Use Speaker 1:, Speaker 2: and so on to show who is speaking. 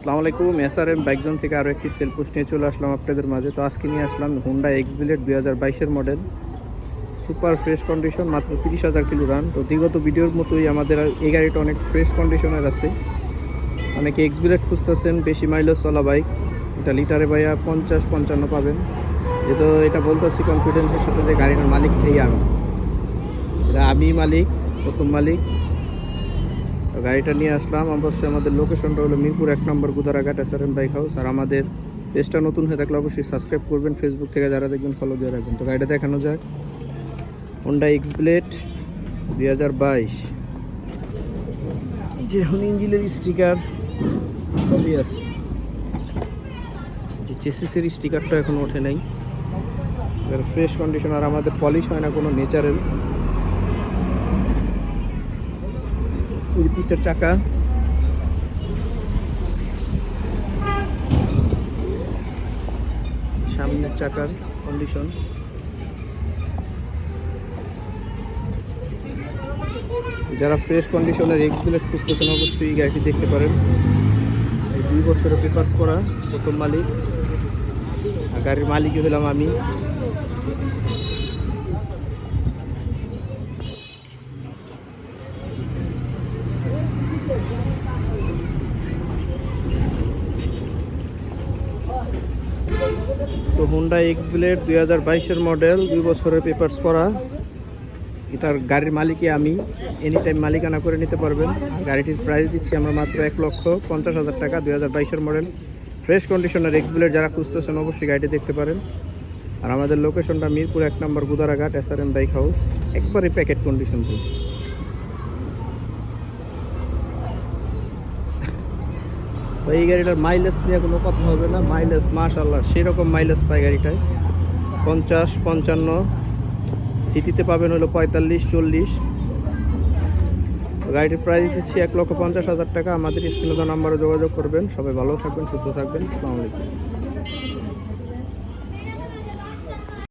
Speaker 1: আসসালামু আলাইকুম। SRM bike zone থেকে আরও একটি সেল পোস্ট নিয়ে চলে আসলাম আপনাদের মাঝে। তো আজকে নিয়ে আসলাম হোন্ডা এক্স ব্লেড 2022-এর মডেল, সুপার ফ্রেশ কন্ডিশন, মাত্র 30,000 কিলো রান। তো বিগত ভিডিওর মতোই আমাদের এই গাড়িটা অনেক ফ্রেশ কন্ডিশনের আছে। অনেকে এক্স ব্লেড খুঁজতেছেন, বেশি মাইলেজ চলা বাইক। এটা লিটারে ভাইয়া 50-55 পাবেন। যেহেতু এটা বলতেছি কনফিডেন্সের সাথে যে গাড়িটার মালিক থেকে আমি মালিক, প্রথম মালিক। তো গাড়িটা নিয়ে আসলাম। অবশ্যই আমাদের লোকেশনটা হলো মিরপুর 1 নম্বর গুদারাঘাট এসআরএম বাইক হাউস। আর আমাদের পেজটা নতুন হয়ে থাকলে অবশ্যই সাবস্ক্রাইব করবেন, ফেসবুক থেকে যারা দেখবেন ফলো দিয়ে রাখবেন। তো গাড়িটা দেখানো যাক। হোন্ডা এক্স ব্লেড 2022, যে এখন ইঞ্জিনের স্টিকার সবই আছে, যে চেসিসের স্টিকারটা এখন ওঠে নাই। ফ্রেশ কন্ডিশন, আর আমাদের পলিশ হয় না কোনো, নেচারাল। পিসের চাকা, সামনের চাকার কন্ডিশন। যারা ফ্রেশ কন্ডিশনের এক্স ব্লেড খুঁজতেছেন অবশ্যই এই গাড়িটি দেখতে পারেন। এই 2 বছরের পেপারস করা, প্রথম মালিক। আর গাড়ির মালিকই হলাম আমি। তো হোন্ডা এক্স ব্লেড 2022-এর মডেল, 2 বছরের পেপারস করা। এটার গাড়ির মালিকই আমি। এনি টাইম মালিকানা করে নিতে পারবেন। গাড়িটির প্রাইস দিচ্ছি আমরা মাত্র 1,50,000 টাকা। 2022-এর মডেল, ফ্রেশ কন্ডিশনের এক্স ব্লেড যারা খুঁজতেছেন অবশ্যই গাড়িটি দেখতে পারেন। আর আমাদের লোকেশনটা মিরপুর 1 নম্বর গুদারাঘাট এসআরএম বাইক হাউস, একবারে প্যাকেট কন্ডিশন। তো এই গাড়িটার মাইলেজ নিয়ে কোনো কথা হবে না। মাইলেজ মাশাআল্লাহ সেরকম মাইলেজ পায় গাড়িটায়, 50-55। সিটিতে পাবেন হলো 45-40। গাড়িটির প্রাইস দিচ্ছি 1,50,000 টাকা। আমাদের স্ক্রিনে দেওয়া নাম্বারে যোগাযোগ করবেন। সবাই ভালো থাকবেন, সুস্থ থাকবেন। আসসালামু আলাইকুম।